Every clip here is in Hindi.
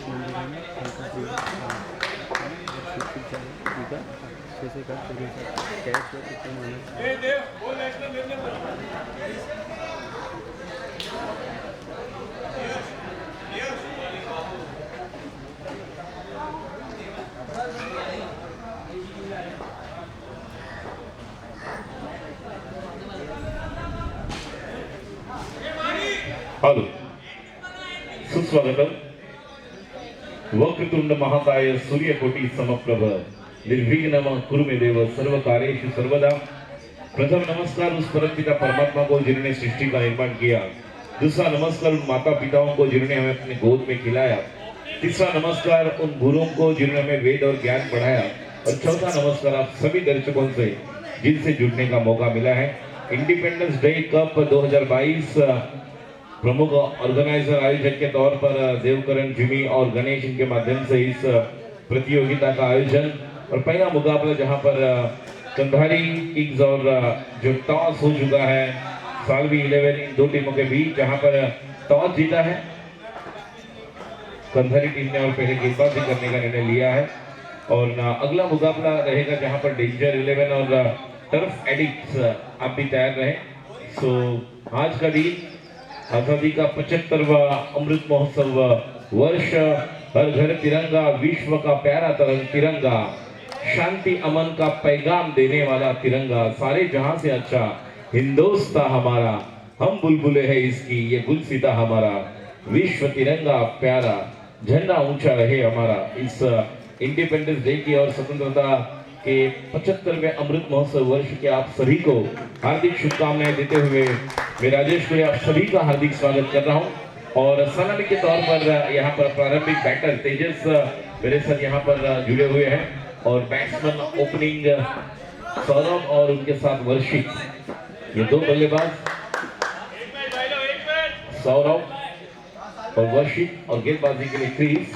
हेलो सुस्वागतम वक्रतुंड महाकाय सूर्यकोटि समप्रभ निर्विघ्नम कुरु मे देव सर्वकार्येषु सर्वदा। प्रथम नमस्कार उस परमपिता परमात्मा को जिन्होंने सृष्टि का निर्माण किया। दूसरा नमस्कार उन माता पिताओं को जिन्होंने हमें अपने गोद में खिलाया। तीसरा नमस्कार उन गुरुओं को जिन्होंने हमें वेद और ज्ञान पढ़ाया। और चौथा नमस्कार आप सभी दर्शकों से जिनसे जुड़ने का मौका मिला है। इंडिपेंडेंस डे कप 2022 प्रमुख ऑर्गेनाइजर आयोजक के तौर पर देवकरण, जिमी और गणेश इनके माध्यम से इस प्रतियोगिता का आयोजन और पहला मुकाबला जहां पर कंधारी किंग्स और जो टॉस हो चुका है सालवी 11 इन दो टीमों के बीच, जहां पर टॉस जीता है कंधारी टीम ने और पहले गेंदबाजी करने का निर्णय लिया है। और अगला मुकाबला रहेगा जहां पर डेंजर 11 और टर्फ एडिक्ट्स। आप भी तैयार रहे। सो आज का दिन आजादी का 75वां अमृत महोत्सव वर्ष, हर घर तिरंगा, विश्व का प्यारा तिरंगा, शांति अमन का पैगाम देने वाला तिरंगा, सारे जहां से अच्छा हिंदुस्तान हमारा, हम बुलबुले हैं इसकी ये गुलसिता हमारा, विश्व तिरंगा प्यारा, झंडा ऊंचा रहे हमारा। इस इंडिपेंडेंस डे की और स्वतंत्रता के 75वें अमृत महोत्सव वर्ष के आप सभी को हार्दिक शुभकामनाएं देते हुए मैं राजेश को आप सभी का हार्दिक स्वागत कर रहा हूं। और सलामी के तौर पर यहाँ पर प्रारंभिक बैटर तेजस मेरे साथ यहाँ पर जुड़े हुए हैं और बैट्समैन ओपनिंग सौरभ और उनके साथ वर्षित, ये दो बल्लेबाज सौरभ और वर्षित और गेंदबाजी के लिए क्रीज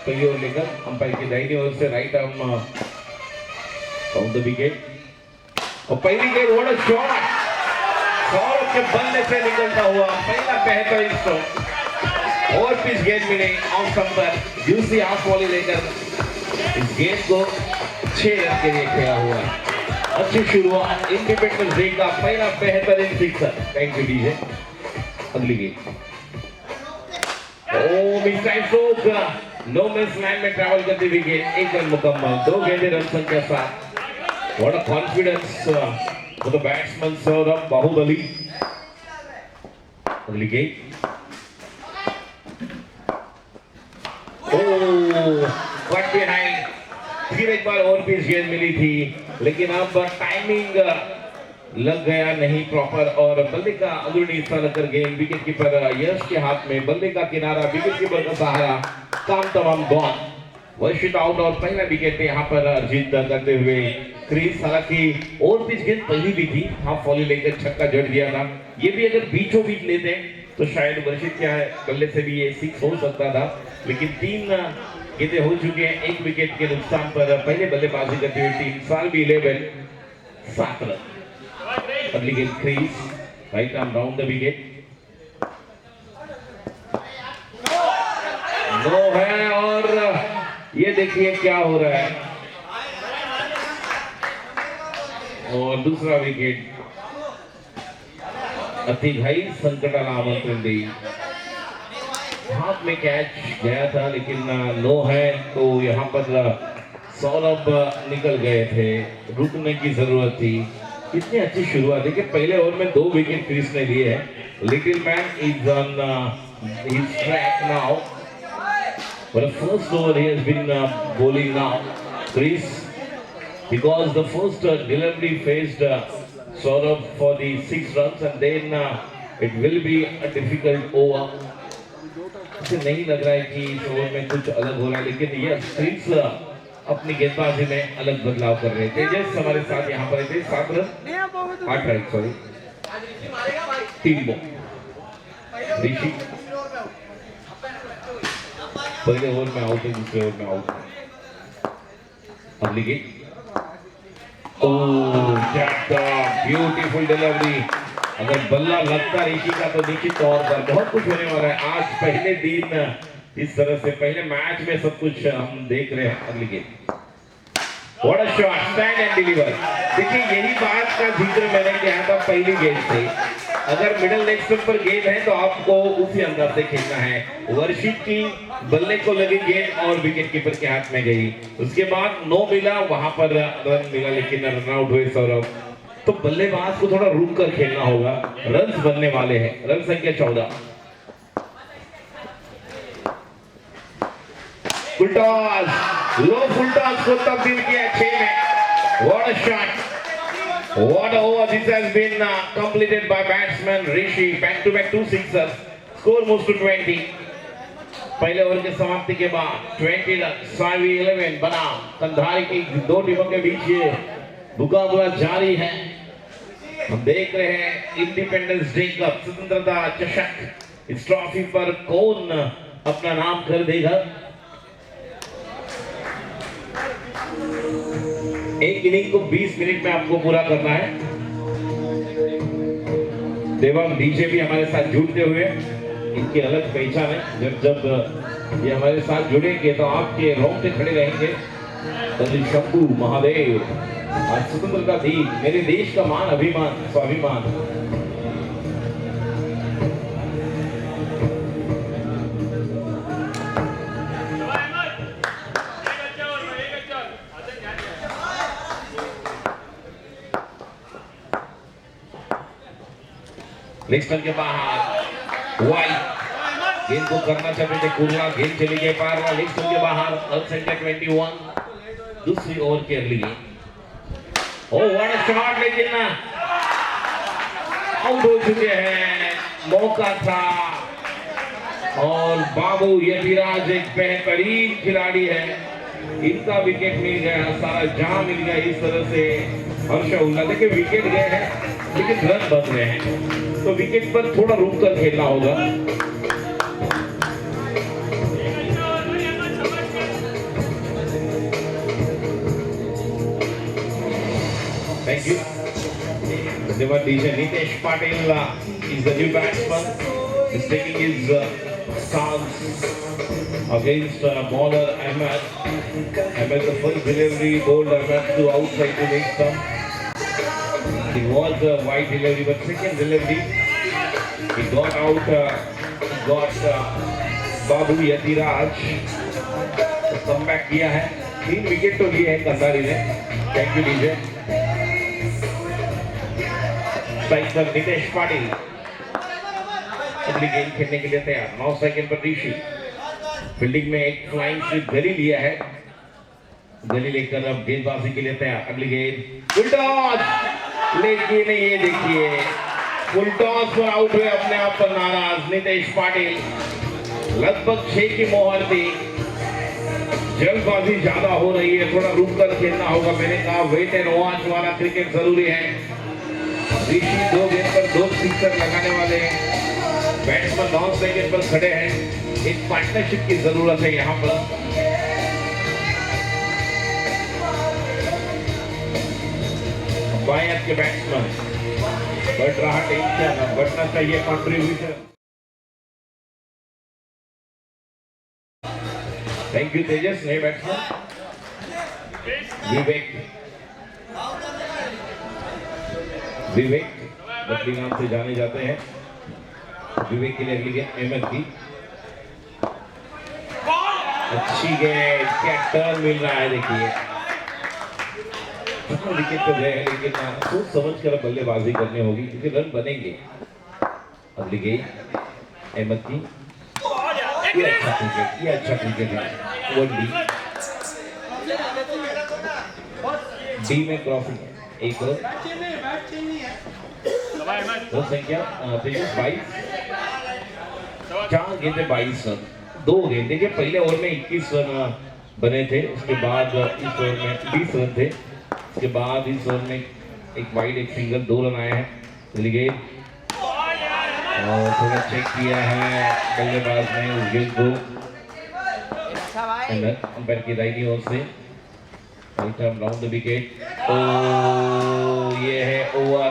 तो ये लेकर अंपायर की दाहिनी ओर से right arm on the wicket और पहली गेंद व्हाट अ शॉट, सौरभ के बल्ले से निकलता हुआ पहला बेहतरीन स्ट्रोक और पिच गेंद मिले ऑफ स्टंप पर, दूसरी हाफ वॉली लेकर इस गेंद को 6 रन के लिए खेला हुआ। अच्छी शुरुआत, इंडिपेंडेंस डे का पहला बेहतरीन सिक्सर। थैंक यू डीजे। अगली गेंद ओ miss stroke, no miss line में ट्रैवल करती हुई गेंद, 1 रन मुकम्मल, 2 गेंदें रन संख्या 7। What a confidence for the batsman Saurabh Bahubali. अगली गेंद, कट बिहाइंड, फिर एक बार और पिच गेंद मिली थी लेकिन अब टाइमिंग लग गया नहीं प्रॉपर और बल्ले का अंदरूनी हिस्सा लगकर गेंद विकेट कीपर यश के हाथ में, बल्ले का किनारा, विकेट कीपर का सहारा, काम तमाम गॉन। वर्षित आउट और पहला विकेट पे यहाँ पर अर्जित करते हुए क्रीज। हालांकि और पिच गेंद पहली भी थी, हाफ वॉली लेकर छक्का जड़ दिया था। ये भी अगर बीचों बीच लेते तो शायद वर्षित क्या है बल्ले से भी ये 6 हो सकता था, लेकिन 3 गेंदें हो चुके हैं 1 विकेट के नुकसान पर। पहले बल्लेबाजी करती हुई टीम सालवी 11 7 रन। अगली गेंद crease, right arm round the wicket, no है और ये देखिए क्या हो रहा है और दूसरा विकेट अति घाई संकटाला आमंत्रण दी। हाथ में कैच गया था लेकिन नो है तो यहाँ पर सौरभ निकल गए थे, रुकने की जरूरत थी। कितनी अच्छी शुरुआत, देखिए पहले ओवर में 2 विकेट क्रीज ने लिए हैं। Little man is on his track now, but the first over he has been bowling now Chris, because the first delivery faced Saurabh for the 6 runs and then it will be a difficult over। मुझे नहीं लग रहा है कि इस ओवर में कुछ अलग हो रहा है, लेकिन ये Chris अपनी गेंदबाजी में अलग बदलाव कर रहे थे। तेजस हमारे साथ यहाँ पर थे, 7 रन 8 रन सॉरी 3 बॉल। ऋषि पहले ओवर में आउट है, दूसरे ओवर में आउट है। अगली गेंद, ब्यूटीफुल डिलीवरी, अगर बल्ला लगता ऋषि का तो निश्चित तौर पर बहुत कुछ होने वाला है। आज पहले दिन इस तरह से पहले मैच में सब कुछ हम देख रहे हैं। अगली गेंद, what a shot, stand and deliver. देखिए यही बात का जिक्र मैंने किया था पहली गेंद से, अगर मिडिल लेग स्टंप पर गेंद है तो आपको उसी अंदाज से खेलना है। वर्षित की बल्ले को लगी गेंद और विकेट कीपर के हाथ में गई, उसके बाद नो मिला, वहां पर रन मिला लेकिन रन आउट हुए सौरभ। तो बल्लेबाज को थोड़ा रुक कर खेलना होगा, रन बनने वाले हैं। रन संख्या 14। फुल टॉस, लो फुल टॉस को तब्दील किया 6 में। What a shot, what a over this has been completed by batsman Rishi. Back to back 2 sixers. Score moves to 20. पहले ओवर के समाप्ति के बाद 20 रन 5-11 बना कंधारी की दो टीमों के बीच ये मुकाबला जारी है। हम देख रहे हैं इंडिपेंडेंस डे कप, स्वतंत्रता चषक, इस ट्रॉफी पर कौन अपना नाम कर देगा। एक इनिंग को 20 मिनट में आपको पूरा करना है। देवांग डीजे भी हमारे साथ जुड़ते हुए, इनकी अलग पहचान है। जब ये हमारे साथ जुड़ेंगे तो आपके रोंगटे खड़े रहेंगे। शंभू महादेव, आज स्वतंत्रता दी, मेरे देश का मान, अभिमान, स्वाभिमान। लेग स्टंप के बाहर वाइड, गेंद को करना चाहते थे कुर्ला, गेंद चली गई पार, लेग स्टंप के बाहर। रन संख्या 21। दूसरी ओवर के अगली गेंद, ओह व्हाट अ शॉट, लेकिन आउट हो चुके हैं। मौका था और बाबू यतिराज एक बेहतरीन खिलाड़ी है, इनका विकेट मिल गया, सारा जहां मिल गया। इस तरह से हर्ष उल्लास, देखिए विकेट गए हैं लेकिन रन बन रहे हैं, तो विकेट पर थोड़ा रुक कर खेलना होगा। थैंक यू, धन्यवाद DJ. Nitesh Patil is the new batsman, is taking his stance against bowler Ahmed. Ahmed, the first delivery bowled Ahmed to outside to make stump. It was a wide delivery, but second delivery he got out, got Babu Yatiraj comeback किया है। 3 विकेट तो लिए हैं कंधारी ने। Thank you DJ. स्ट्राइक पर नितेश पाटिल, अगली गेंद खेलने के लिए तैयार। 9 सेकंड पर ऋषि, फील्डिंग में एक फ्लाइंग स्लिप गली लिया है, गली लेकर अब गेंदबाजी के लिए तैयार। अगली गेंद फुल टॉस, लेकिन ये देखिए फुल टॉस पर आउट हुए, अपने आप पर नाराज नितेश पाटिल। लगभग 6 की मोहर थी, जल्दबाजी ज्यादा हो रही है, थोड़ा रुक कर खेलना होगा। मैंने कहा वेट एंड वॉच वाला क्रिकेट जरूरी है। ऋषि 2 गेंद पर 2 सिक्सर लगाने वाले हैं, बैट्समैन 9 सेकंड पर खड़े हैं। एक पार्टनरशिप की जरूरत है यहाँ पर। बाएं हाथ के बैट्समैन, बढ़ रहा टेंशन, बढ़ना चाहिए कंट्रीब्यूशन। थैंक यू तेजस। नए बैट्समैन विवेक, विवेक बदली नाम से जाने जाते हैं। विवेक के लिए अगली गेंद अहमद की, अच्छी गेंद, क्या टर्न मिल रहा है। देखिए विकेट तो गए हैं लेकिन सोच समझ कर बल्लेबाजी करनी होगी क्योंकि रन बनेंगे। अगली गेंद अहमद की, ये अच्छा क्रिकेट, ये अच्छा क्रिकेट है। 1D डी में क्रॉसिंग है, एक रन संख्या 22। 4 गेंदे 22 रन, 2 गेंद। देखिए पहले ओवर में 21 रन बने थे, उसके बाद इस ओवर में 20 रन थे, उसके बाद इस ओवर में एक वाइड एक सिंगल 2 रन आए हैं। गेंद और थोड़ा चेक किया है बल्लेबाज ने उस गेंद को, अंपायर की राइट ओर से right arm round the wicket. ये है ओवर,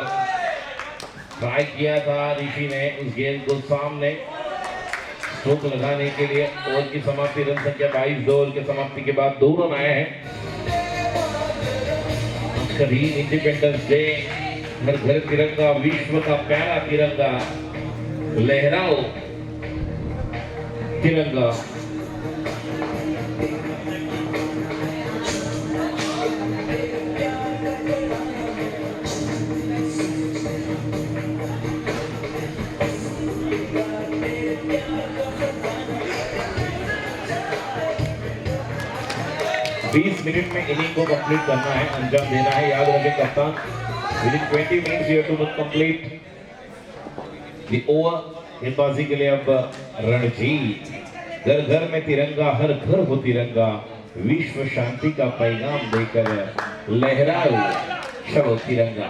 ट्राई किया था ऋषि ने उस गेंद को सामने, स्ट्रोक लगाने के लिए। ओवर की समाप्ति रन संख्या 22। 2 ओवर के समाप्ति के बाद 2 रन आए हैं। कभी इंडिपेंडेंस डे, घर घर तिरंगा, विश्व का प्यारा तिरंगा, लहराओ तिरंगा। बीस मिनट में इनिंग को कंप्लीट करना है, अंजाम देना है। याद रखें कप्तान, within 20 minutes you have to complete the over. गेंदबाजी के लिए अब रणजीत। घर घर में तिरंगा, हर घर हो तिरंगा, विश्व शांति का पैगाम देकर लहराओ चलो तिरंगा।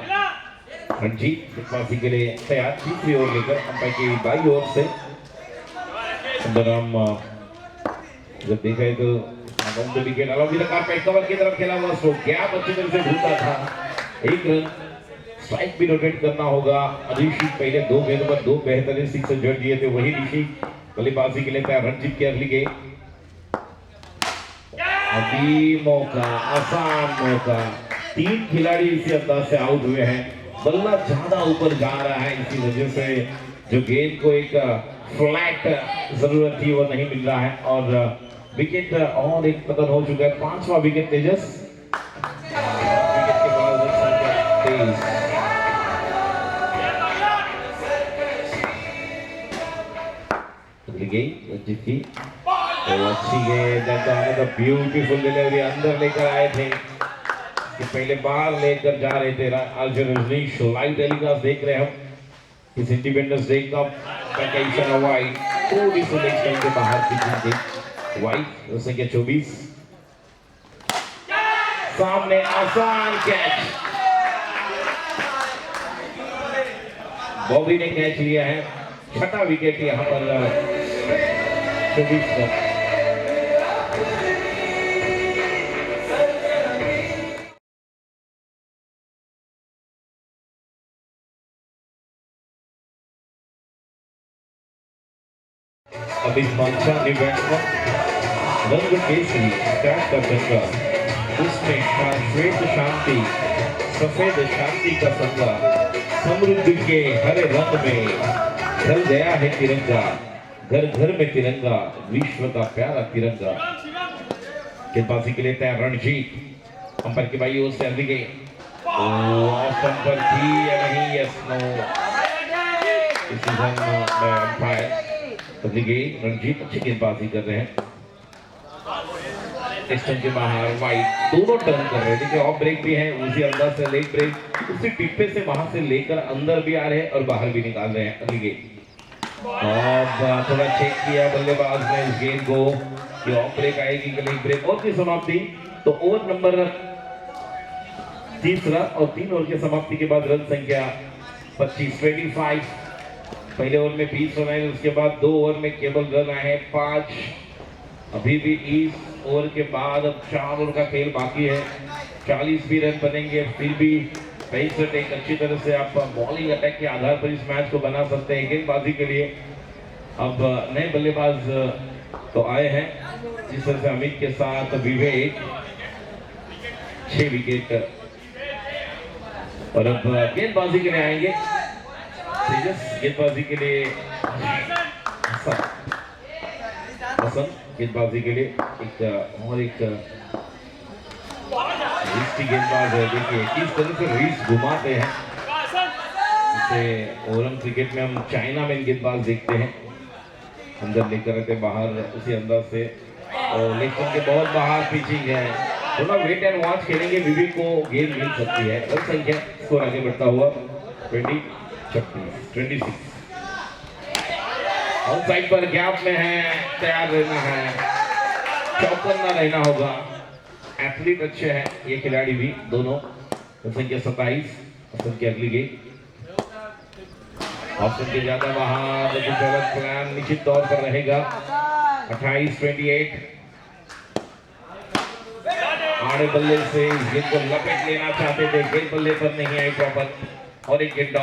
रणजीत गेंदबाजी के लिए तैयार। तीसरी ओवर लेकर अंपायर की बाई ओर से सुंदरम। जब देखा है तो विकेट कवर की तरफ खेला हुआ स्ट्रोक, गैप अच्छी तरह से ढूंढता था। एक रन, स्ट्राइक भी रोटेट करना होगा। ऋषि पहले 2 गेंदों पर 2 बेहतरीन सिक्सर जड़ दिए थे, वही ऋषि बल्लेबाजी के लिए तैयार। रणजीत की अगली गेंद, अभी मौका, आसान मौका। 3 खिलाड़ी इसी अंदाज से आउट हुए हैं। बल्ला ज्यादा ऊपर जा रहा है, इसी वजह से जो गेंद को एक फ्लैट जरूरत थी वो नहीं मिल रहा है और विकेट और एक पतन हो चुका है। 5वां विकेट तेजस। विकेट के बाद अच्छी गेंद, ब्यूटीफुल डिलीवरी, अंदर लेकर आए थे कि पहले बाहर लेकर जा रहे थे। आज रजनीश लाइव टेलीकास्ट देख रहे हैं हम इस इंडिपेंडेंस डे कप का। वाइड थोड़ी सी लेग के बाहर की थी वाइट, उससे क्या 24 सामने, आसान कैच। बॉबी ने कैच लिया है। 6वां विकेट यहां पर 24 पर। अब इस बादशाह ने बैट्समैन रंग केसरी स्टैट का संगा, उसमें श्वेत शांति, सफेद शांति का संगा, समृद्धि के हरे रंग में ढल गया है तिरंगा। घर घर में तिरंगा, विश्व का प्यारा तिरंगा। गेंदबाजी के लिए तैयार रणजीत। अंपायर की बाई ओर से अगली गेंद ऑफ पर थी या नहीं? Yes no. अंपायर अगली गेंद, रणजीत अच्छी गेंदबाजी कर रहे हैं। स्टंप के बाहर वाइड, दोनों टर्न कर रहे हैं। देखिए ऑफ ब्रेक भी है, उसी अंदाज से लेग ब्रेक, उसी टिप्पे से वहां से लेकर अंदर भी आ रहे हैं और बाहर भी निकाल रहे हैं। अगली गेंद और थोड़ा चेक किया बल्लेबाज ने इस गेंद को कि ऑफ ब्रेक आएगी कि लेग ब्रेक। और की समाप्ति तो ओवर नंबर 3 और 3 ओवर की समाप्ति के बाद रन संख्या 25। पहले ओवर में 20 रन आए, उसके बाद 2 ओवर में केवल रन आए हैं 5। अभी भी इस ओवर के बाद अब 4 ओवर का खेल बाकी है। 40 भी रन बनेंगे, फिर भी 23 एक अच्छी तरह से आप बॉलिंग अटैक के आधार पर इस मैच को बना सकते हैं। गेंदबाजी के लिए अब नए बल्लेबाज तो आए हैं, जिस तरह से अमित के साथ विवेक 6 विकेट। और अब गेंदबाजी के लिए आएंगे तेजस। गेंदबाजी के लिए हसन। गेंदबाजी के लिए एक गेंदबाज है। देखिए किस तरह से रीस घुमाते हैं। जैसे ओरम क्रिकेट में हम चाइना में गेंदबाज देखते हैं, अंदर लेकर रहते बाहर उसी अंदाज से। और लेकिन के बहुत बाहर पिचिंग है, थोड़ा वेट एंड वॉच खेलेंगे, विवेक को गेंद मिल सकती है। रन संख्या स्कोर आगे बढ़ता हुआ 26। ऑन साइड पर गैप में है, तैयार रहना है, चौकन्ना रहना होगा। एथलीट अच्छे हैं ये खिलाड़ी भी दोनों। संख्या 27। संख्या अगली गेंद ऑप्शन के ज्यादा बाहर, कुछ अलग प्लान निश्चित तौर पर रहेगा। 28। आड़े बल्ले से गेंद को लपेट लेना चाहते थे, गेंद बल्ले पर नहीं आई प्रॉपर। और एक गेंद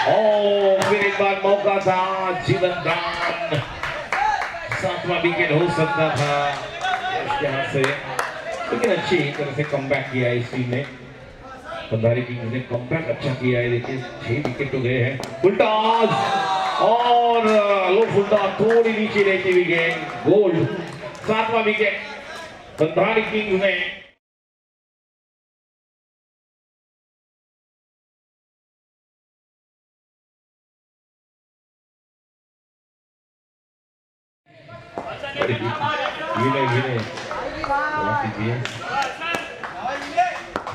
फिर एक बार मौका था, जीवन दान, 7वां विकेट हो सकता था इसके हाथ से, लेकिन अच्छी तरह से कमबैक किया है इस टीम ने। कंधारी किंग्स ने कमबैक अच्छा किया है। देखिए 6 विकेट तो गए हैं। फुलटॉस और लो फुलटॉस थोड़ी नीचे रहती हुई गेंद, गोल्ड, 7वां विकेट कंधारी किंग्स ने।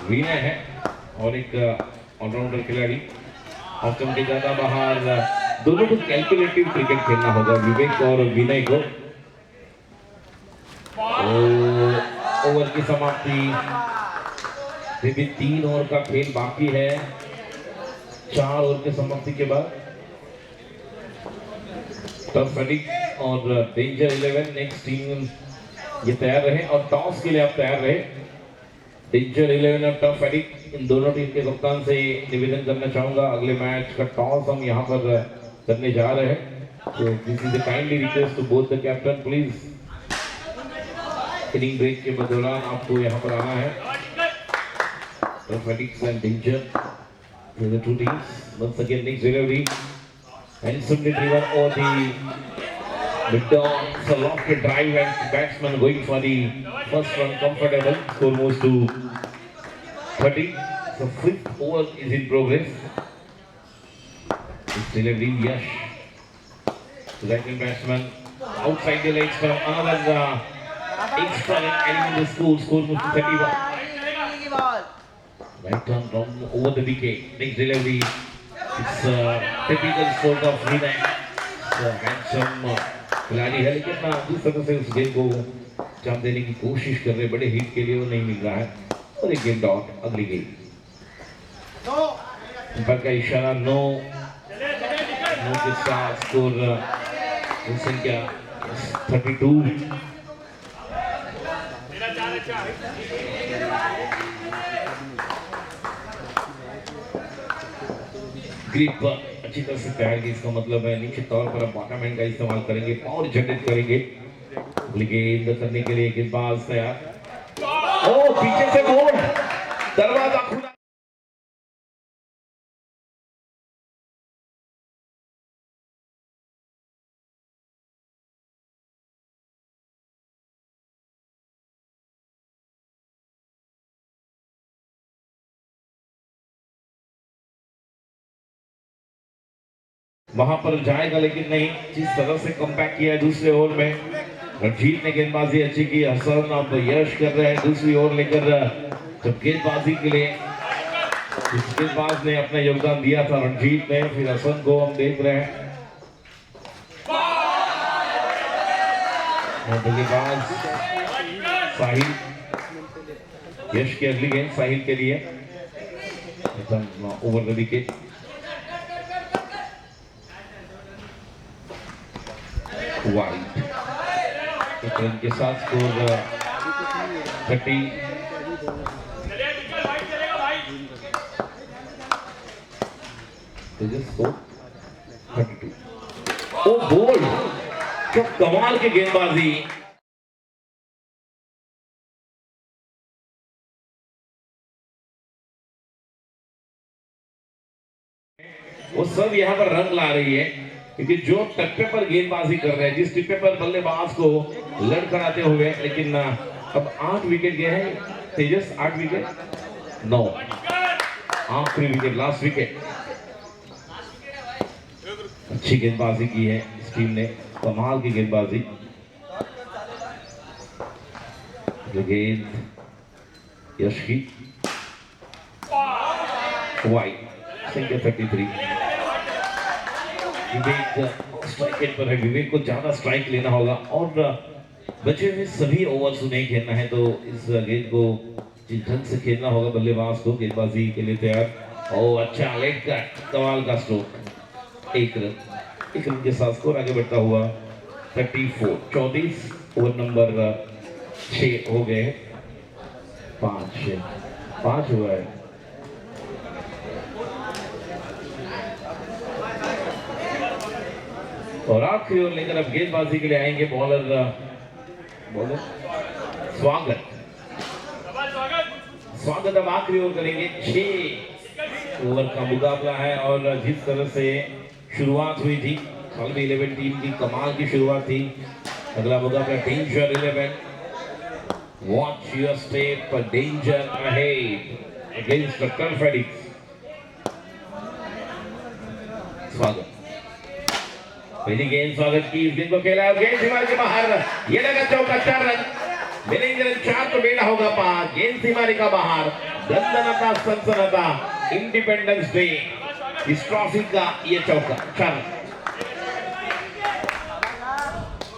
विनय है और एक ऑलराउंडर खिलाड़ी, ऑप्शन के ज्यादा बाहर, दोनों को कैलकुलेटिव क्रिकेट खेलना होगा विवेक और विनय को। ओवर की समाप्ति, फिर भी 3 ओवर का खेल बाकी है 4 ओवर की समाप्ति के बाद। टफ एडिक्ट और डेंजर 11 नेक्स्ट टीम ये तैयार रहे और टॉस के लिए आप तैयार रहे। डेंजर 11 और टफ एडिक्ट इन दोनों टीम के कप्तान से निवेदन करना चाहूंगा, अगले मैच का टॉस हम यहाँ पर करने जा रहे हैं, तो this is a kindly request to both the captain, please inning break के दौरान आपको यहाँ पर आना है। Tough addict and danger the two teams once again. Next delivery and simply driven over the mid-on, so lofted drive and batsman going for the first run, comfortable. Score moves to 30. So 5th over is in progress. This delivery, Yash, right-hand batsman outside the legs for another extra element of score. Score moves to 31. Right turn from over the wicket. Next delivery. It's typical sort of Vinay. Handsome खिलाड़ी है, लेकिन जिस तरह से उस गेंद को जाम देने की कोशिश कर रहे, बड़े हिट के लिए वो नहीं मिल रहा है। और एक गेंद आउट, अगली गेंद। अंपायर का इशारा नो के साथ स्कोर संख्या 32। ग्रिप अच्छी तरह से तैयार की, इसका मतलब है नीचे तौर पर आप बॉटम हैंड का इस्तेमाल करेंगे, पावर जनरेट करेंगे। गेंद करने के लिए गेंदबाज तैयार। ओ पीछे से गोल, दरवाजा खुला। वहां पर जाएगा लेकिन नहीं, जिस तरह से कमबैक किया है दूसरे ओवर में। रणजीत ने गेंदबाजी अच्छी की, हसन अब यश कर रहे हैं दूसरी ओवर लेकर। जब गेंदबाजी के लिए इस गेंदबाज ने अपना योगदान दिया था रणजीत ने, फिर हसन को हम देख रहे हैं। बल्लेबाज साहिल, यश की अगली गेंद साहिल के लिए, ओवर द विकेट। वाइड एक रन के साथ स्कोर 30। ओ बोल, क्या कमाल की गेंदबाजी। वो सब यहाँ पर रंग ला रही है, क्योंकि जो टप्पे पर गेंदबाजी कर रहे हैं, जिस टिप्पे पर बल्लेबाज को लड़कर आते हुए, लेकिन अब 8 विकेट गए हैं तेजस, 8 विकेट 9, आखिरी विकेट, लास्ट विकेट। अच्छी गेंदबाजी की है इस टीम ने, कमाल की गेंदबाजी। गेंद यश की वाइड, संख्या 33। विवेक स्ट्राइक पर है, विवेक को ज्यादा स्ट्राइक लेना होगा और बचे हुए सभी ओवर्स नहीं खेलना है, तो इस गेंद को जिस ढंग से खेलना होगा बल्लेबाज को। गेंदबाजी के लिए तैयार। और अच्छा लेग का कमाल का स्ट्रोक, एक रन के साथ स्कोर आगे बढ़ता हुआ 34। 34 ओवर नंबर 6 हो गए, 5 हुआ है। और आखिरी ओर लेकर अब गेंदबाजी के लिए आएंगे बॉलर स्वागत। स्वागत अब आखिरी ओवर करेंगे। 6 ओवर का मुकाबला है और जिस तरह से शुरुआत हुई थी खालवी 11 टीम की कमाल की शुरुआत थी। अगला मुकाबला danger 11। Watch your step, danger ahead against the turf addicts. स्वागत पहली गेंद स्वागत की, इस गेंद को खेला और गेंद सीमा के बाहर। ये लगा चौका, 4 रन मिलेंगे। 4 तो बेड़ा होगा 5। गेंद सीमा का बाहर। दंदनता सनसनता इंडिपेंडेंस डे इस ट्रॉफी का ये चौका। 4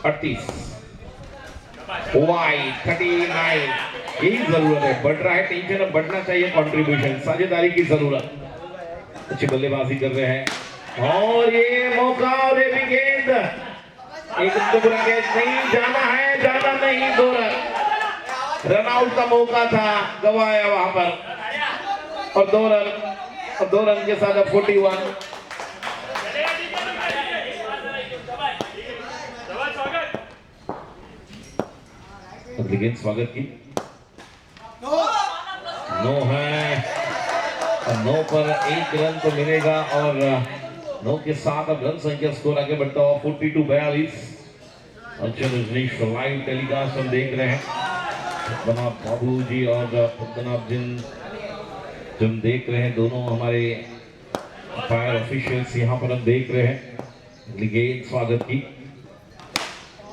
38 वाइड 39। यही जरूरत है, बढ़ रहा है टेंशन, अब बढ़ना चाहिए कंट्रीब्यूशन, साझेदारी की जरूरत। अच्छी बल्लेबाजी कर रहे हैं और ये मौका और ये भी गेंद एक टुकड़ा गेंद नहीं, जाना है, जाना नहीं। 2 रन रन आउट का मौका था, गवाया वहां पर और 2 रन और 2 रन के साथ 41। अगली गेंद स्वागत की, नो है और 9 पर 1 रन तो मिलेगा और 9 के साथ अब रन संख्या स्कोर आगे बढ़ता हुआ 42-42। अच्छा लाइव टेलीकास्ट हम देख रहे हैं। पद्मनाभ बाबू जी और पद्मनाभ जिन जो हम देख रहे हैं, दोनों हमारे फायर ऑफिशियल्स यहाँ पर हम देख रहे हैं। गेंद स्वागत की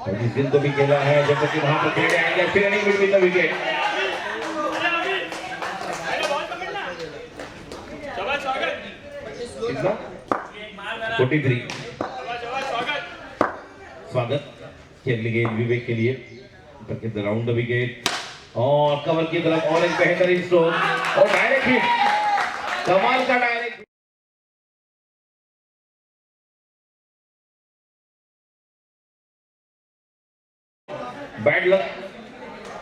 और इस दिन तो भी खेला है जब तक वहां पर खेले आएंगे। फिर रनिंग मिड विद विकेट। कितना 43। स्वागत की अगली गेंद विवेक के लिए राउंड विकेट और कवर की तरफ और एक बेहतरीन स्ट्रोक और डायरेक्ट हिट, कमाल का डायरेक्ट। Bad luck.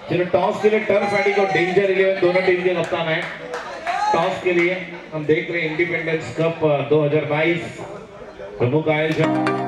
चलो टॉस के लिए टर्फ एडिक्ट और डेंजर 11 दोनों टीम के कप्तान है। टॉस के लिए हम देख रहे हैं इंडिपेंडेंस कप 2022 प्रमुख आयोजक।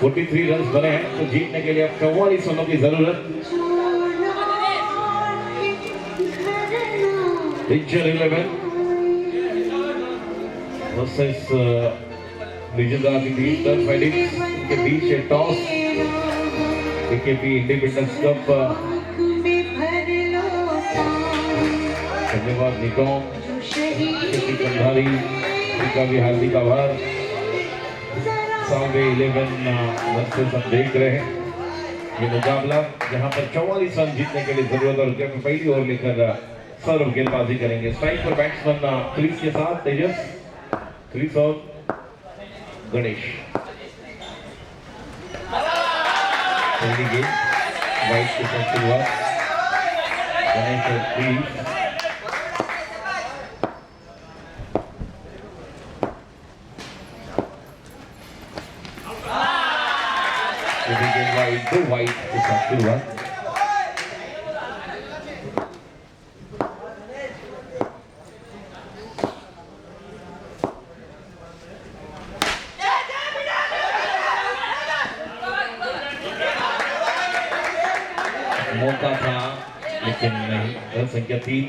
43 रन बने हैं तो जीतने के लिए अब 44 रनों की जरूरत। डेंजर 11 वर्सेस विजेता की टीम टर्फ एडिक्स के बीच टॉस केकेपी इंडिपेंडेंस कप। धन्यवाद निकॉम कंधारी का भी हार्दिक आभार। सालवे 11 वर्सेस हम देख रहे हैं ये मुकाबला जहां पर 44 रन जीतने के लिए जरूरत और पहली ओवर लेकर सौरभ गेंदबाजी करेंगे। स्ट्राइक पर बैट्समैन क्रीज के साथ तेजस, क्रीज और गणेश। पहली गेंद वाइट के साथ शुरुआत, गणेश और क्रीज। दो वाइट के साथ शुरुआत। मौका था लेकिन नहीं। रन संख्या 3।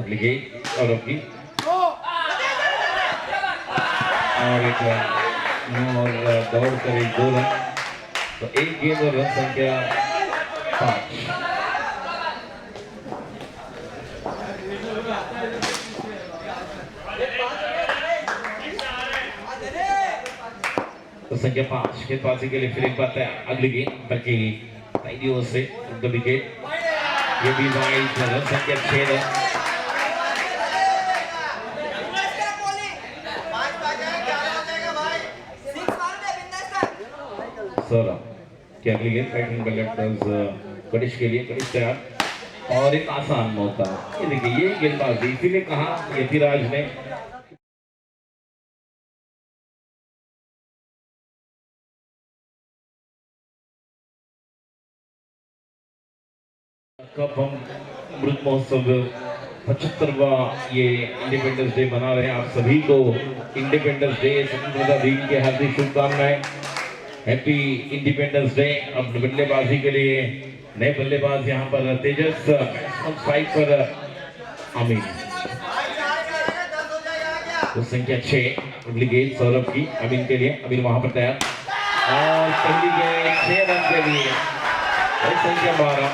अगली गेंद और अपनी और एक और दौड़ कर 2 रन तो 1 गेंद और रन संख्या 5। तो संख्या 5 गेंदबाजी के लिए फिर एक बार तैयार। अगली गेंद बल्कि टाइडी ओवर से विकेट, ये भी वाइड। रन संख्या 6 रन। क्या अगली गेंद बैटिंग गणेश के लिए, गणेश तैयार और एक आसान मौका। ये देखिए ये गेंदबाजी, इसीलिए कहा यतिराज ने कब हम अमृत महोत्सव 75वां ये इंडिपेंडेंस डे मना रहे हैं। आप सभी को इंडिपेंडेंस डे, स्वतंत्रता दिन की हार्दिक शुभकामनाएं। Happy independence day. अब बल्लेबाजी के लिए नए बल्लेबाज यहाँ पर तेजस, स्ट्राइक पर अमीन। तो संख्या 6 अगली गेंद सौरभ की अमीन के लिए, अमीन वहां पर तैयार और पहली गेंद 6 रन के लिए। संख्या 12।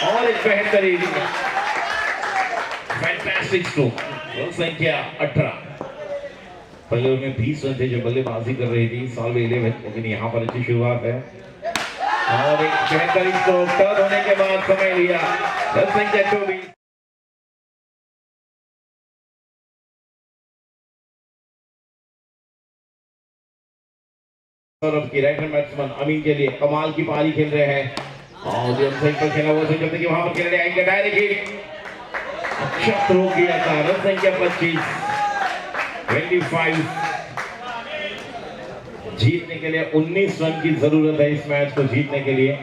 और एक बेहतरीन फैंटास्टिक स्ट्रोक। संख्या 18। पहले ओवर में 20 रन थे जो बल्लेबाजी कर रही थी सालवे 11, लेकिन यहाँ पर अच्छी शुरुआत है और एक बेहतरीन स्ट्रोक। टर्न होने के बाद समय लिया। संख्या 24। सौरभ की राइट हैंड बैट्समैन अमीन के लिए कमाल की पारी खेल रहे हैं और जो सही पर खेला वो सोचते कि वहां पर खेलने आएंगे डायरेक्ट हिट। अच्छा थ्रो किया था। रन संख्या 25। जीतने के लिए 19 रन की जरूरत है इस मैच को जीतने के लिए।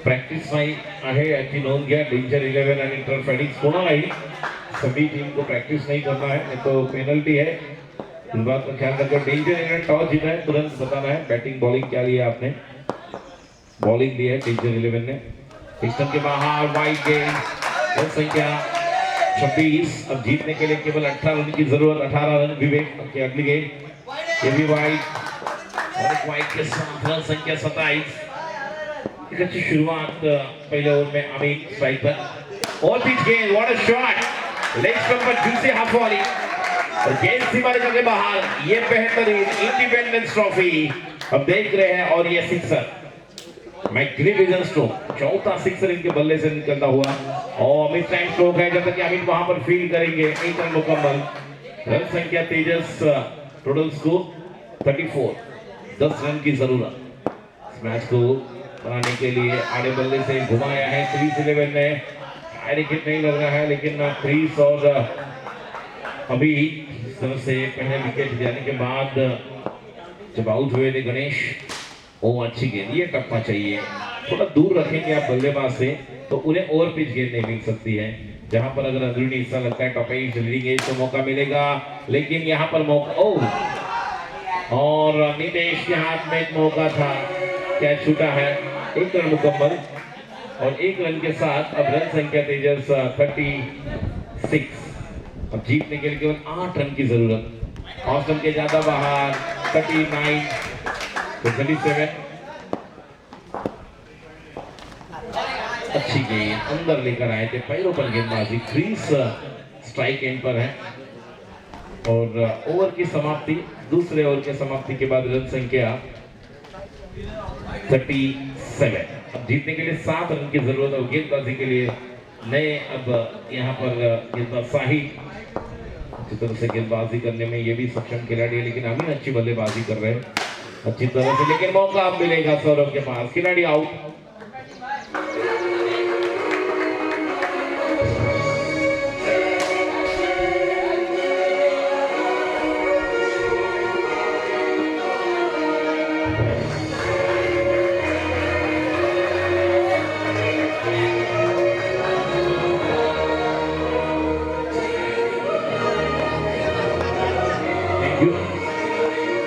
प्रैक्टिस नाही आहे याची नोंद घ्या। डेंजर 11 आणि टर्फ एडिक्स कोणालाही सभी टीम को प्रैक्टिस नहीं करना है, नहीं तो पेनल्टी है। इस बात का ख्याल रखो। डेंजर 11 टॉस जीता है, तुरंत बताना है बैटिंग बॉलिंग क्या लिया आपने। बॉलिंग दी है डेंजर 11 ने। सिस्टम के बाहर वाइड गेंद। रन संख्या 26। अब जीतने के लिए केवल 18 रन की जरूरत। 18 रन विवेक की अगली गेंद, ये भी वाइड और वाइड के साथ रन संख्या 27। अच्छी शुरुआत पहले ओवर में अमीन स्ट्राइक पर और पिच गेंद। What a shot. Leg stump पर जूसी हाफ वाली और गेंद सीमा निकल के बाहर। ये बेहतरीन इंडिपेंडेंस ट्रॉफी अब देख रहे हैं और ये सिक्सर मैग्निफिसेंट स्ट्रोक, चौथा सिक्सर इनके बल्ले से निकलता हुआ और अमित टाइम स्ट्रोक है। जब तक कि अमित वहां पर फील्ड करेंगे 1 रन मुकम्मल। रन संख्या तेजस, टोटल स्कोर 34, 10 रन की जरूरत। इस मैच को बनाने के लिए आड़े बल्ले से घुमाया है क्रीज 11 ने, विकेट नहीं लग रहा है लेकिन क्रीज और अभी इस तरह से पहले विकेट जाने के बाद जब आउट हुए थे गणेश, ओ अच्छी गेंद, ये टप्पा चाहिए, थोड़ा दूर रखेंगे आप बल्लेबाज से तो उन्हें ओवर पिच गेंद नहीं मिल सकती है। जहां पर अगर अंदरूनी हिस्सा लगता है टॉप एज लीडिंग एज तो मौका मिलेगा, लेकिन यहाँ पर मौका और नितेश के हाथ में एक मौका था, कैच छूटा है। 1 रन मुकम्मल और 1 रन के साथ अब रन संख्या तेजस 36। अब जीतने के लिए केवल 8 रन की जरूरत। ऑस्टन के ज्यादा बाहर 39 तो 37। अच्छी गेंद अंदर लेकर आए थे, पैरों पर गेंदबाजी, क्रीज स्ट्राइक एंड पर है और ओवर की समाप्ति, दूसरे ओवर की समाप्ति के बाद रन संख्या 37। अब जीतने के लिए 7 रन की जरूरत है। गेंदबाजी के लिए नए अब यहाँ पर गेंदबाज साहिब अच्छी तरह से गेंदबाजी करने में ये भी सक्षम खिलाड़ी है, लेकिन अभी अच्छी बल्लेबाजी कर रहे हैं अच्छी तरह से, लेकिन मौका अब मिलेगा सौरभ के पास। खिलाड़ी आउट।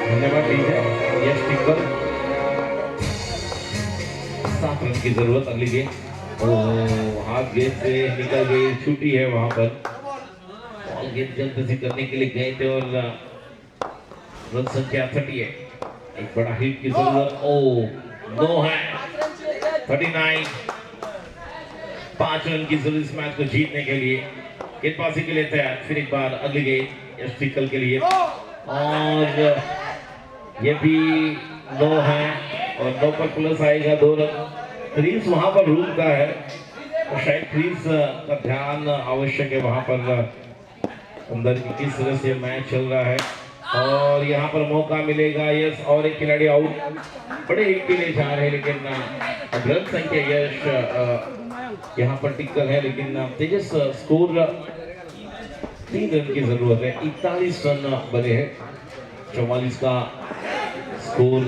धन्यवाद टीचर। यस टिप्पर, 7 रन की जरूरत। अगली गेंद हाथ गेंद से निकल गई, छूटी है वहां पर। बॉल गेंद जल्द करने के लिए गए थे और रन संख्या 38, एक बड़ा हिट की जरूरत। नो है 39, 5 रन की जरूरत इस मैच को जीतने के लिए। गेंदबाजी के लिए तैयार, फिर एक बार अगली गेंद यस टिप्पर के लिए और ये भी 9 है और 9 पर प्लस आएगा 2 रन। क्रीज वहां पर रूम का है तो शायद क्रीज का ध्यान आवश्यक है वहां पर अंदर की किस तरह से मैच चल रहा है और यहाँ पर मौका मिलेगा। यस, और एक खिलाड़ी आउट, बड़े हिट के लिए जा रहे हैं लेकिन अब रन संख्या यश यहाँ पर टिककर है, लेकिन तेजस स्कोर 3 रन की जरूरत है। 41 रन बने हैं, 44 का score.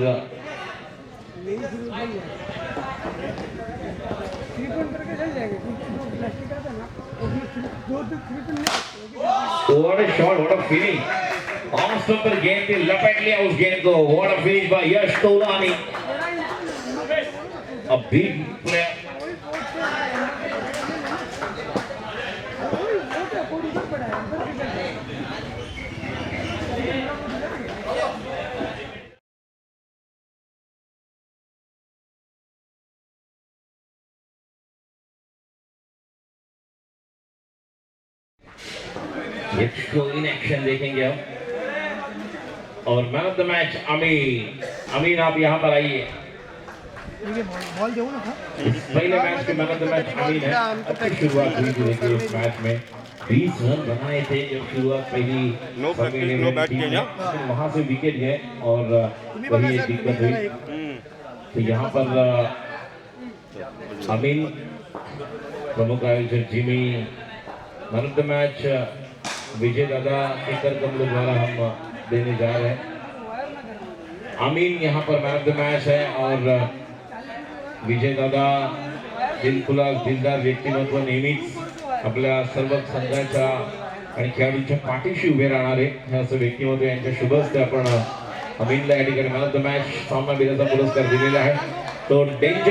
What a shot, what a feeling! Of पर गेंद पे लपेट लिया उस गेंद को। What a finish by Yash Tolani. A big player. In action देखेंगे हम और मैन ऑफ द मैच अमीन। अमीन आप यहाँ पर आइए। पहले मैच के मैन ऑफ द मैच अमीन है। अच्छी शुरुआत हुई थी देखिए इस मैच में, 20 रन बनाए थे जब शुरुआत पहली वहां से विकेट गए और वही एक दिक्कत हुई। तो यहाँ पर अमीन, प्रमुख आयोजक Jimmy, man of the match Vijay दादा केकर कमलों द्वारा हम देने जा रहे हैं। अमीन यहाँ पर मैन ऑफ द मैच है और विजय दादा दिलदार व्यक्तिमत्व, नेहमीच आपल्या सर्व संघाच्या आणि खेळाडूंच्या पाठीशी उभे राहणारे हे असं व्यक्तिमत्व यांच्या शुभ हस्ते आपण अमीनला या ठिकाणी मॅन ऑफ द मॅच सामनावीराचा पुरस्कार दिलेला आहे। तो डेंजर